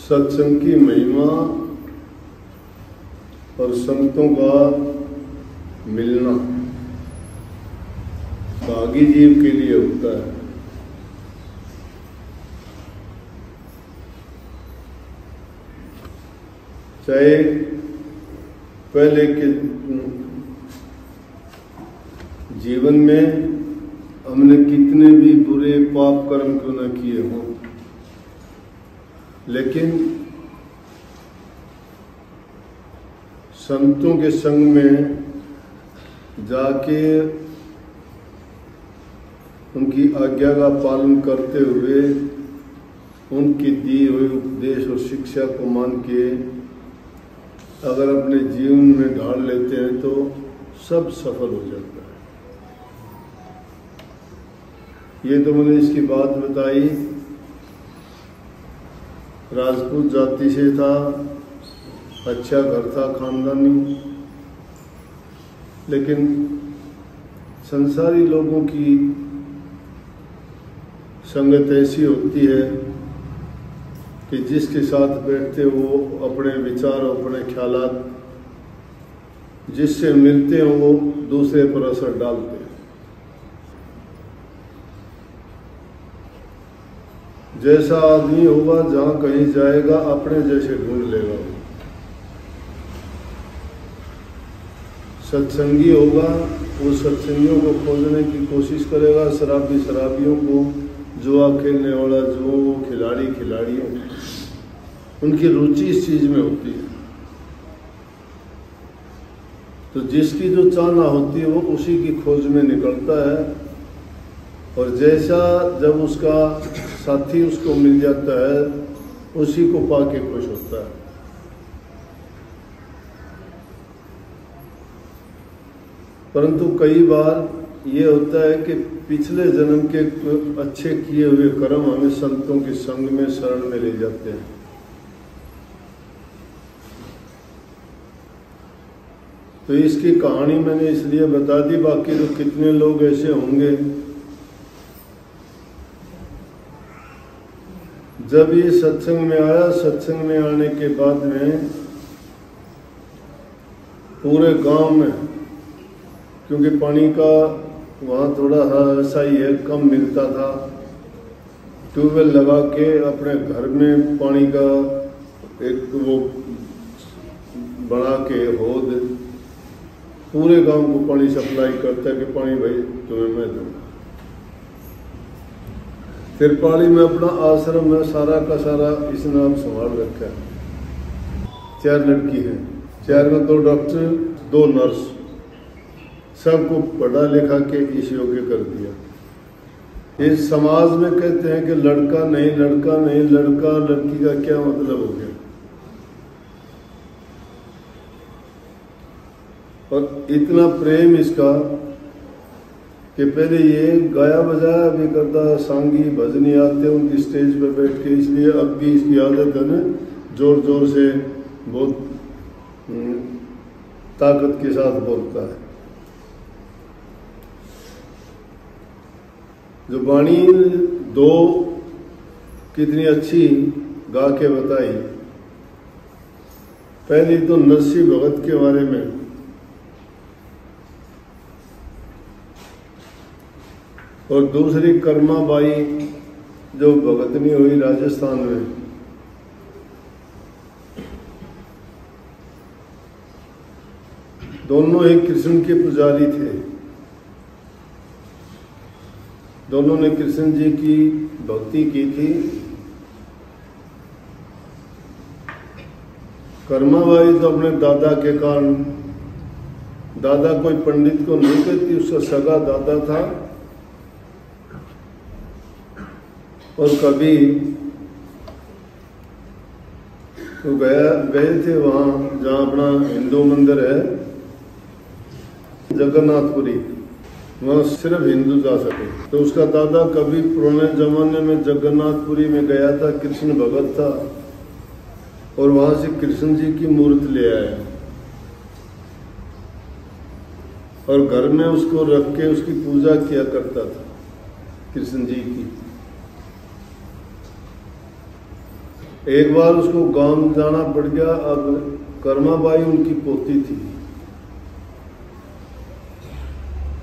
सत्संग की महिमा और संतों का मिलना भागी जीव के लिए होता है। चाहे पहले के जीवन में हमने कितने भी बुरे पाप कर्म क्यों न किए हों, लेकिन संतों के संग में जाके उनकी आज्ञा का पालन करते हुए उनकी दी हुई उपदेश और शिक्षा को मान के अगर अपने जीवन में ढाल लेते हैं तो सब सफल हो जाता है। ये तो मैंने इसकी बात बताई, राजपूत जाति से था, अच्छा घर था खानदानी, लेकिन संसारी लोगों की संगत ऐसी होती है कि जिसके साथ बैठते वो अपने विचार और अपने ख्यालात जिससे मिलते हैं वो दूसरे पर असर डालते हैं। जैसा आदमी होगा जहां कहीं जाएगा अपने जैसे ढूंढ लेगा। सत्संगी होगा वो सत्संगियों को खोजने की कोशिश करेगा, शराबी शराबियों को, जुआ खेलने वाला जुओं, खिलाड़ी खिलाड़ियों, उनकी रुचि इस चीज में होती है। तो जिसकी जो चाहना होती है वो उसी की खोज में निकलता है, और जैसा जब उसका साथी उसको मिल जाता है उसी को पाके खुश होता है। परंतु कई बार ये होता है कि पिछले जन्म के अच्छे किए हुए कर्म हमें संतों के संग में शरण में ले जाते हैं। तो इसकी कहानी मैंने इसलिए बता दी, बाकी तो कितने लोग ऐसे होंगे जब ये सत्संग में आया। सत्संग में आने के बाद में पूरे गांव में, क्योंकि पानी का वहाँ थोड़ा ऐसा ही है, कम मिलता था, ट्यूबवेल लगा के अपने घर में पानी का एक वो बना के होद पूरे गांव को पानी सप्लाई करता है कि पानी भाई तुम्हें मैं दूंगा। फिर पाली में अपना आश्रम में सारा का सारा इसने आप संभाल रखा है। 4 लड़की हैं, 4 में 2 डॉक्टर 2 नर्स, सबको पढ़ा लिखा के इस योग्य कर दिया। इस समाज में कहते हैं कि लड़का नहीं लड़का नहीं, लड़का लड़की का क्या मतलब हो गया। और इतना प्रेम इसका कि पहले ये गाया बजाया भी करता, सांगी भजनी आते उनकी स्टेज पे बैठ के, इसलिए अब भी इसकी आदत है ना जोर जोर से बहुत ताकत के साथ बोलता है। जो वाणी 2 कितनी अच्छी गा के बताई। पहली तो नरसी भगत के बारे में, और दूसरी कर्मा बाई जो भगतनी हुई राजस्थान में। दोनों ही कृष्ण के पुजारी थे, दोनों ने कृष्ण जी की भक्ति की थी। कर्माबाई तो अपने दादा के कारण, दादा कोई पंडित को नहीं कहती, उसका सगा दादा था। और कभी तो गए थे वहाँ जहाँ अपना हिंदू मंदिर है जगन्नाथपुरी, वहाँ सिर्फ हिंदू जा सके। तो उसका दादा कभी पुराने जमाने में जगन्नाथपुरी में गया था, कृष्ण भगत था, और वहां से कृष्ण जी की मूर्ति ले आया और घर में उसको रख के उसकी पूजा किया करता था कृष्ण जी की। एक बार उसको गांव जाना पड़ गया। अब कर्माबाई उनकी पोती थी,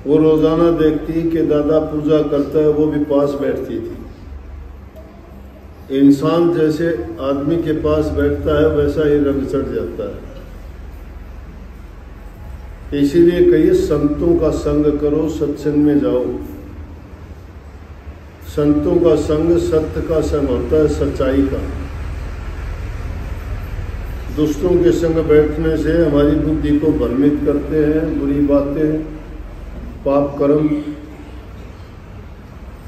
वो रोजाना देखती कि दादा पूजा करता है, वो भी पास बैठती थी। इंसान जैसे आदमी के पास बैठता है वैसा ही रंग चढ़ जाता है। इसीलिए कहिए संतों का संग करो, सत्संग में जाओ। संतों का संग सत्य का संग होता है, सच्चाई का। दुष्टों के संग बैठने से हमारी बुद्धि को भ्रमित करते हैं, बुरी बातें, पाप कर्म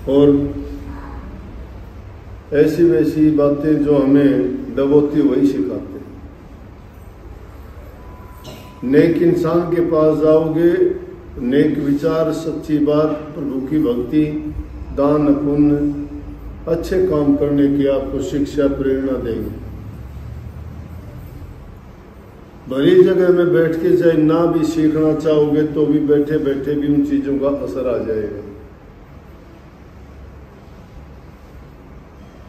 और ऐसी वैसी बातें जो हमें दबोती वही सिखाते हैं। नेक इंसान के पास जाओगे, नेक विचार, सच्ची बात, प्रभु की भक्ति, दान पुण्य, अच्छे काम करने की आपको शिक्षा प्रेरणा देंगे। भली जगह में बैठ के चाहे ना भी सीखना चाहोगे तो भी बैठे बैठे भी उन चीजों का असर आ जाएगा।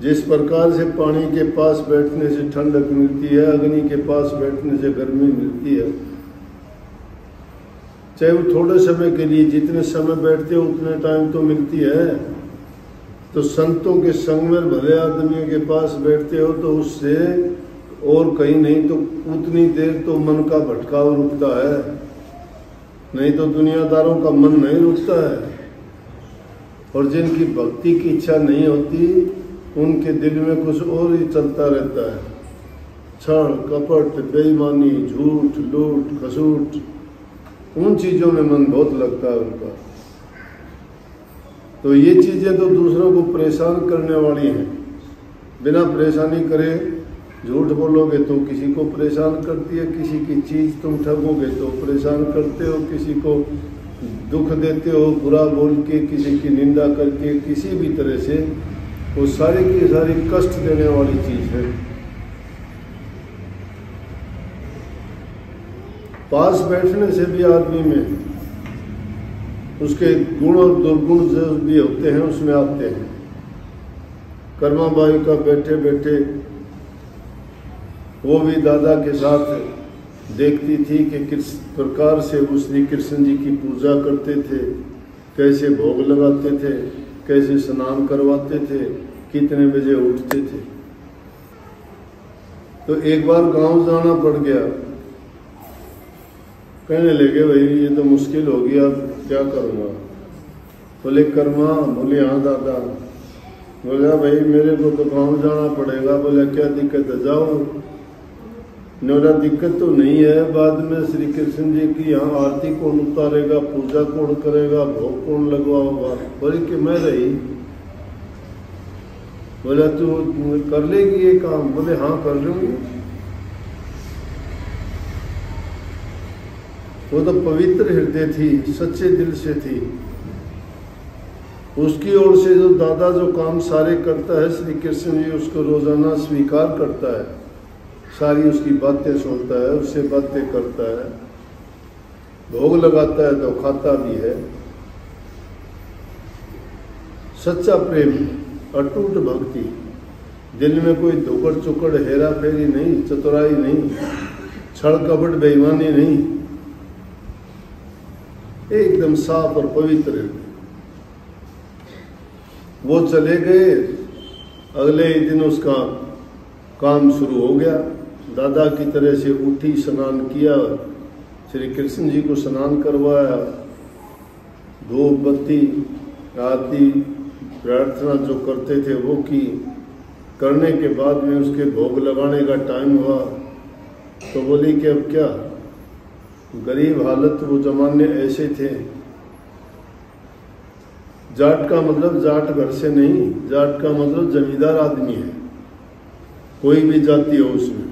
जिस प्रकार से पानी के पास बैठने से ठंडक मिलती है, अग्नि के पास बैठने से गर्मी मिलती है, चाहे वो थोड़े समय के लिए, जितने समय बैठते हो उतने टाइम तो मिलती है। तो संतों के संग में भले आदमियों के पास बैठते हो तो उससे और कहीं नहीं तो उतनी देर तो मन का भटकाव रुकता है, नहीं तो दुनियादारों का मन नहीं रुकता है। और जिनकी भक्ति की इच्छा नहीं होती उनके दिल में कुछ और ही चलता रहता है। छल कपट, बेईमानी, झूठ, लूट, खसूट, उन चीजों में मन बहुत लगता है उनका। तो ये चीजें तो दूसरों को परेशान करने वाली हैं। बिना परेशानी करे झूठ बोलोगे तो किसी को परेशान करती है, किसी की चीज तुम ठगोगे तो परेशान करते हो, किसी को दुख देते हो बुरा बोल के, किसी की निंदा करके, किसी भी तरह से वो सारी की सारी कष्ट देने वाली चीज है। पास बैठने से भी आदमी में उसके गुण और दुर्गुण जो भी होते हैं उसमें आते हैं। कर्माबाई का बैठे बैठे वो भी दादा के साथ देखती थी कि किस प्रकार से वो श्री कृष्ण जी की पूजा करते थे, कैसे भोग लगाते थे, कैसे स्नान करवाते थे, कितने बजे उठते थे। तो एक बार गांव जाना पड़ गया। कहने लगे भाई ये तो मुश्किल हो गया, अब क्या करूँगा। बोले कर्मा, बोले हाँ दादा। बोला भाई मेरे को तो गांव जाना पड़ेगा। बोला क्या दिक्कत है, जाओ। नोरा दिक्कत तो नहीं है, बाद में श्री कृष्ण जी की यहाँ आरती कौन उतारेगा, पूजा कौन करेगा, भोग कौन लगवाओगा। बोले कि मैं रही। बोला तू कर लेगी ये काम। बोले हाँ कर लूंगी। वो तो पवित्र हृदय थी, सच्चे दिल से थी। उसकी ओर से जो दादा जो काम सारे करता है श्री कृष्ण जी उसको रोजाना स्वीकार करता है, सारी उसकी बातें सुनता है, उससे बातें करता है, भोग लगाता है तो खाता भी है। सच्चा प्रेम, अटूट भक्ति, दिल में कोई धोकड़ चुकड़, हेरा फेरी नहीं, चतुराई नहीं, छल कपट, बेईमानी नहीं, एकदम साफ और पवित्र। वो चले गए, अगले ही दिन उसका काम शुरू हो गया। दादा की तरह से उठी, स्नान किया, श्री कृष्ण जी को स्नान करवाया, धूप बत्ती, आरती, प्रार्थना जो करते थे वो की। करने के बाद में उसके भोग लगाने का टाइम हुआ तो बोली कि अब क्या, गरीब हालत वो जमाने ऐसे थे। जाट का मतलब जाट घर से नहीं, जाट का मतलब जमींदार आदमी है, कोई भी जाति हो उसमें,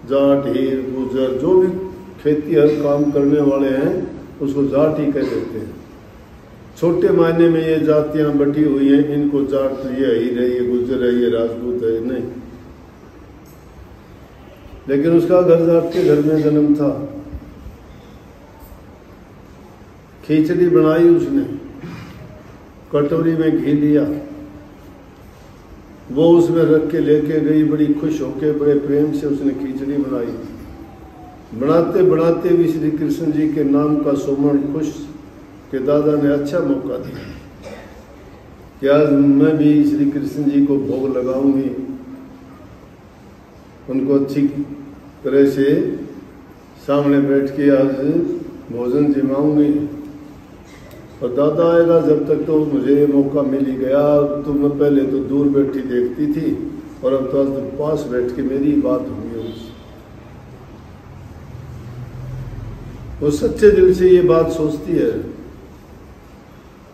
जाट, हीर, गुजर, जो भी खेती हर काम करने वाले हैं उसको जाट ही कह देते हैं। छोटे मायने में ये जातियां बटी हुई हैं, इनको जाट, ये हीर है, ये गुजर है, ये राजपूत है, नहीं। लेकिन उसका घर जाट के घर में जन्म था। खिचड़ी बनाई उसने, कटोरी में घी लिया, वो उसमें रख के लेके गई, बड़ी खुश होके बड़े प्रेम से उसने खिचड़ी बनाई। बनाते बनाते भी श्री कृष्ण जी के नाम का सुमन खुश कि दादा ने अच्छा मौका दिया कि आज मैं भी श्री कृष्ण जी को भोग लगाऊंगी, उनको अच्छी तरह से सामने बैठ के आज भोजन जिमाऊंगी। और दादा आएगा जब तक तो मुझे मौका मिल ही गया। तो मैं पहले तो दूर बैठी देखती थी और अब तो आज पास बैठ के मेरी बात हुई है। वो सच्चे दिल से ये बात सोचती है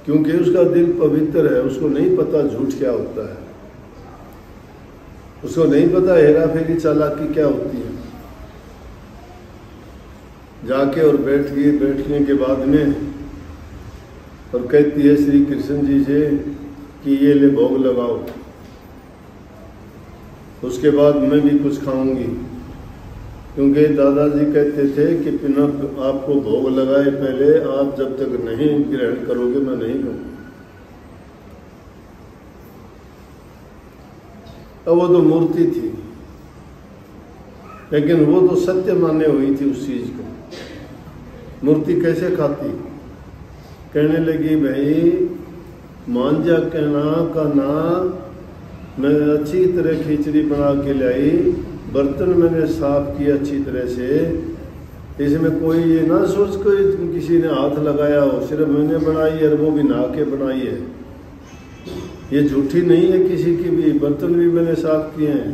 क्योंकि उसका दिल पवित्र है। उसको नहीं पता झूठ क्या होता है, उसको नहीं पता हेरा फेरी चालाकी क्या होती है। जाके और बैठने के बाद में और कहती है श्री कृष्ण जी से कि ये ले भोग लगाओ, उसके बाद मैं भी कुछ खाऊंगी। क्योंकि दादाजी कहते थे कि बिना आपको भोग लगाए पहले आप जब तक नहीं ग्रहण करोगे मैं नहीं खाऊंगा। अब वो तो मूर्ति थी, लेकिन वो तो सत्य माने हुई थी उस चीज को। मूर्ति कैसे खाती? कहने लगी भाई मांझा कहना का ना, मैं अच्छी तरह खिचड़ी बना के लाई, बर्तन मैंने साफ किया अच्छी तरह से, इसमें कोई ये ना सोच कोई किसी ने हाथ लगाया हो, सिर्फ मैंने बनाई है और वो भी नहा के बनाई है। ये झूठी नहीं है किसी की भी, बर्तन भी मैंने साफ किए हैं।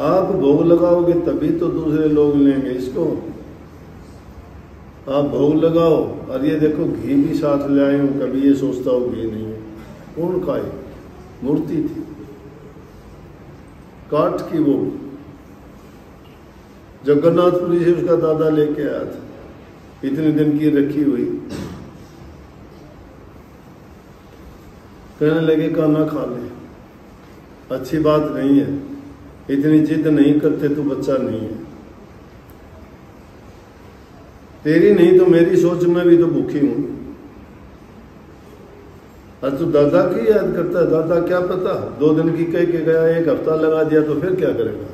आप भोग लगाओगे तभी तो दूसरे लोग लेंगे इसको। आप भोग लगाओ और ये देखो घी भी साथ ले आए हूँ, कभी ये सोचता हो घी नहीं है। कौन खाए? मूर्ति थी काठ की, वो जगन्नाथपुरी से उसका दादा लेके आया था, इतने दिन की रखी हुई। कहने लगे का ना खा ले, अच्छी बात नहीं है, इतनी जिद नहीं करते, तू बच्चा नहीं है। तेरी नहीं तो मेरी सोच में भी तो भूखी हूं। आज तू दादा की याद करता है, दादा क्या पता 2 दिन की कह के गया, 1 हफ्ता लगा दिया तो फिर क्या करेगा?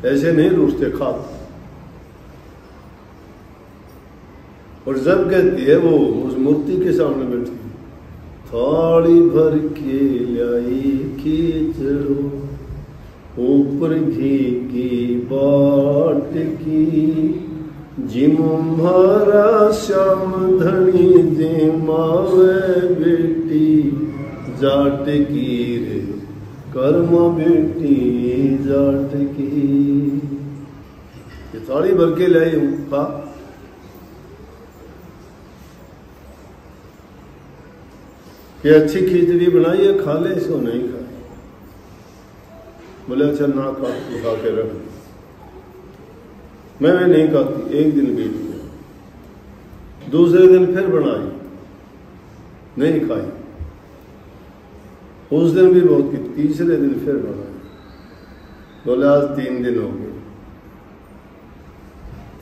ऐसे नहीं रूठते खा। और जब कहती है वो उस मूर्ति के सामने बैठी, थाली भर के लाई खींचड़ो, ऊपर घी की बाट की, जिम मारा श्याम धनी दे मावे बेटी, जाट की रे कर्मा बेटी जाट की। ये थाली भर के लाई हूं, खा। ये अच्छी खिचड़ी बनाई है, खा ले, इसको नहीं खाए। बोले अच्छा ना खा के रख। मैं नहीं खाती। 1 दिन बीत गया, दूसरे दिन फिर बनाई, नहीं खाई। उस दिन भी बहुत की, तीसरे दिन फिर बनाई। बोले आज 3 दिन हो गए,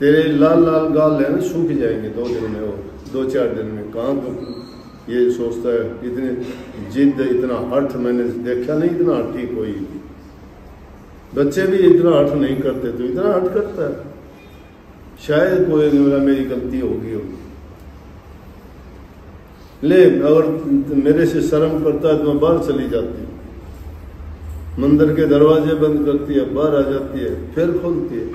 तेरे लाल लाल गाल है ना, सूख जाएंगे 2 दिन में और 2-4 दिन में। कहाँ तो ये सोचता है, इतनी जिद, इतना हठ मैंने देखा नहीं, इतना हठी कोई। बच्चे भी इतना हठ नहीं करते, तो इतना हठ करता है। शायद कोई नहीं बोला मेरी गलती होगी। ले अगर मेरे से शर्म करता है तो मैं बाहर चली जाती हूँ। मंदिर के दरवाजे बंद करती है, बाहर आ जाती है, फिर खोलती है,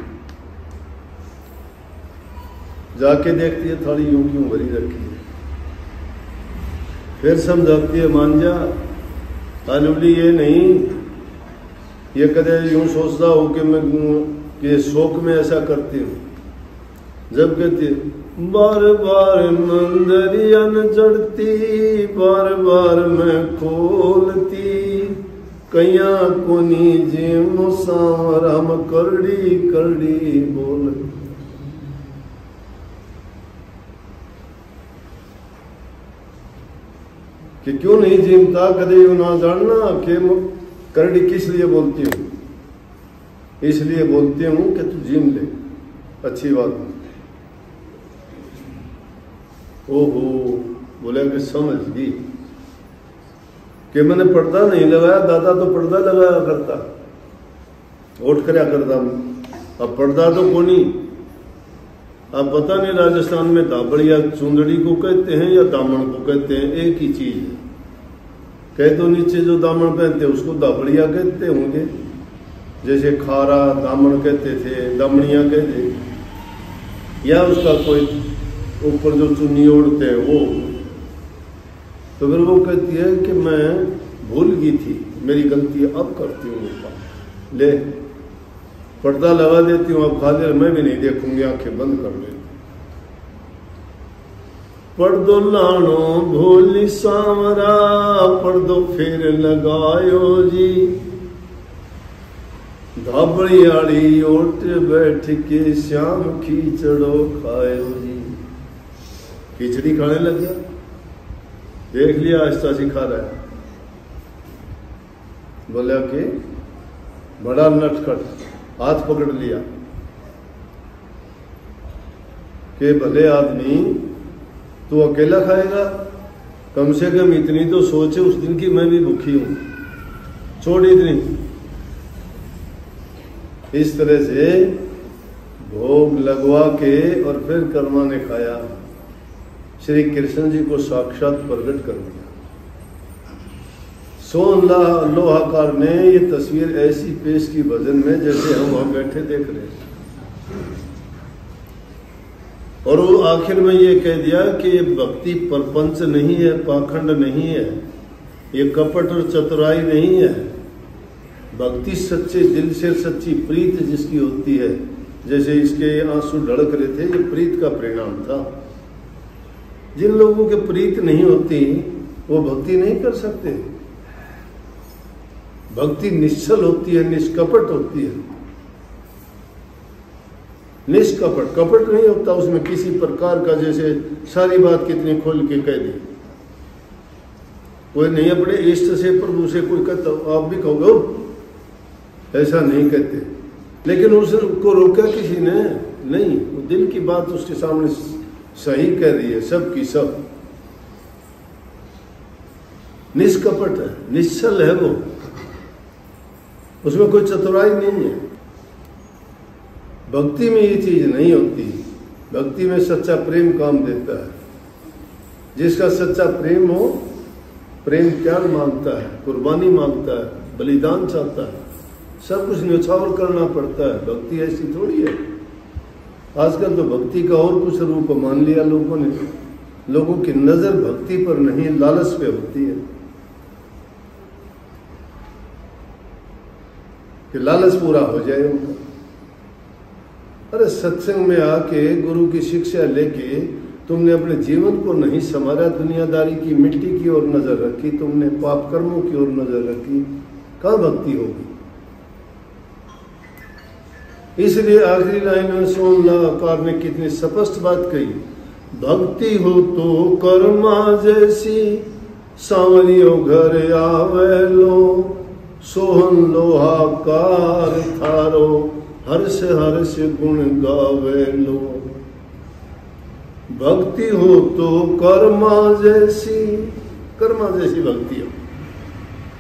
जाके देखती है थाली यूं क्यों भरी रखी है। फिर समझाती है मांझा आलूली ये नहीं, ये कदे यूं सोचता हो कि मैं कि शौक में ऐसा करती हूँ। जब कहती है बार बार मंदरिया न चढ़ती, बार बार मैं खोलती, कैया कोनी जे मुसावराम करड़ी करड़ी बोल। कि क्यों नहीं जीमता, कदे यू ना जानना कि करड़ी किस लिए बोलती हूँ? इसलिए बोलती हूँ कि तू जीम ले, अच्छी बात। ओहो, बोले कि समझ गई। कि मैंने पर्दा नहीं लगाया, दादा तो पर्दा लगाया करता, ओट करया करता, अब पर्दा तो कोनी। अब पता नहीं राजस्थान में दाबड़िया चुंदड़ी को कहते हैं या दामन को कहते हैं, एक ही चीज है। कह तो नीचे जो दामन पहनते हैं उसको दाबड़िया कहते होंगे, जैसे खारा दामन कहते थे, दामड़िया कहते, या उसका कोई ऊपर जो चुन्नी ओढ़ते हैं वो। तो फिर वो कहती है कि मैं भूल गई थी, मेरी गलती अब करती हूँ, ले पर्दा लगा देती हूँ, अब खाली मैं भी नहीं देखूंगी, आंखें बंद कर लेती। पर्दो लानो भोली सांवरा, पर्दो फिर लगायो जी, धाबड़ियाड़ी ओट बैठ के श्याम खींचड़ो खायो जी। खिचड़ी खाने लग गया, देख लिया आहिस्ता सिखा रहा है, बोला कि बड़ा नटखट, हाथ पकड़ लिया कि भले आदमी तू अकेला खाएगा, कम से कम इतनी तो सोचे उस दिन की मैं भी भूखी हूं, छोड़ इतनी। इस तरह से भोग लगवा के और फिर कर्मा ने खाया, श्री कृष्ण जी को साक्षात प्रकट कर दिया। सोन लोहाकार ने ये तस्वीर ऐसी पेश की भजन में जैसे हम वहां बैठे देख रहे हैं। और वो आखिर में ये कह दिया कि ये भक्ति परपंच नहीं है, पाखंड नहीं है, ये कपट और चतुराई नहीं है। भक्ति सच्चे दिल से सच्ची प्रीत जिसकी होती है, जैसे इसके आंसू ढड़क रहे थे, ये प्रीत का परिणाम था। जिन लोगों के प्रीत नहीं होती वो भक्ति नहीं कर सकते। भक्ति निश्चल होती है, निष्कपट होती है, निष्कपट, कपट नहीं होता उसमें किसी प्रकार का, जैसे सारी बात कितनी खोल के कह दी। कोई नहीं अपने इष्ट से प्रभु से कोई कहता, आप भी कहोगे ऐसा नहीं कहते, लेकिन उसको रोका किसी ने नहीं, वो दिल की बात उसके सामने सही कह रही है, सब की सब निष्कपट है, निश्चल है वो, उसमें कोई चतुराई नहीं है। भक्ति में ये चीज नहीं होती। भक्ति में सच्चा प्रेम काम देता है। जिसका सच्चा प्रेम हो, प्रेम त्याग मांगता है, कुर्बानी मांगता है, बलिदान चाहता है, सब कुछ न्यौछावर करना पड़ता है। भक्ति ऐसी थोड़ी है। आजकल तो भक्ति का और कुछ रूप मान लिया लोगों ने। लोगों की नजर भक्ति पर नहीं, लालच पे होती है कि लालच पूरा हो जाए उनका। अरे सत्संग में आके गुरु की शिक्षा लेके तुमने अपने जीवन को नहीं संवारा, दुनियादारी की मिट्टी की ओर नजर रखी, तुमने पाप कर्मों की ओर नजर रखी, कहाँ भक्ति होगी। इसलिए आखिरी लाइन में सोमनाथ ने कितनी स्पष्ट बात कही, भक्ति हो तो कर्मा जैसी, सांवरियो घर आवे लो, सोहन लोहाकार थारो, हर्ष हर्ष गुण गावे लो। भक्ति हो तो कर्मा जैसी, कर्मा जैसी भक्ति हो,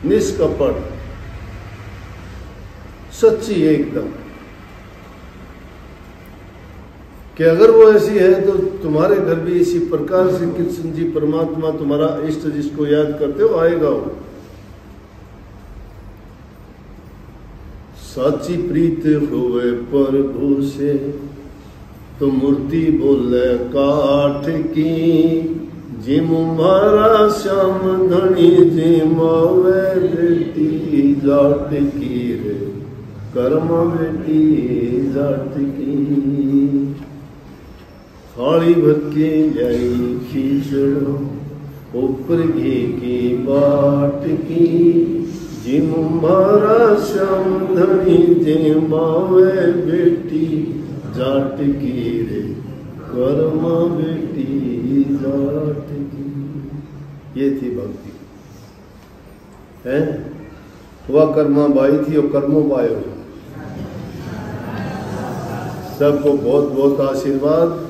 निष्कपट, सच्ची एकदम, कि अगर वो ऐसी है तो तुम्हारे घर भी इसी प्रकार से कृष्ण जी परमात्मा तुम्हारा इष्ट जिसको याद करते हो आएगा वो। साची प्रीत होवे प्रभु से तो मूर्ति बोले काठ की, जिम मारा श्याम धनी जिमावे बेटी जाट की रे, कर्म बेटी जाट की। थाली भर के लाई खींचड़ो, ऊपर घी की बाट की, जिम मारा श्याम धनी जिमावे बेटी जाट की रे, कर्म बेटी जाट की। ये थी भक्ति है। वह कर्मा बाई थी और कर्मों पायो। सबको बहुत बहुत आशीर्वाद।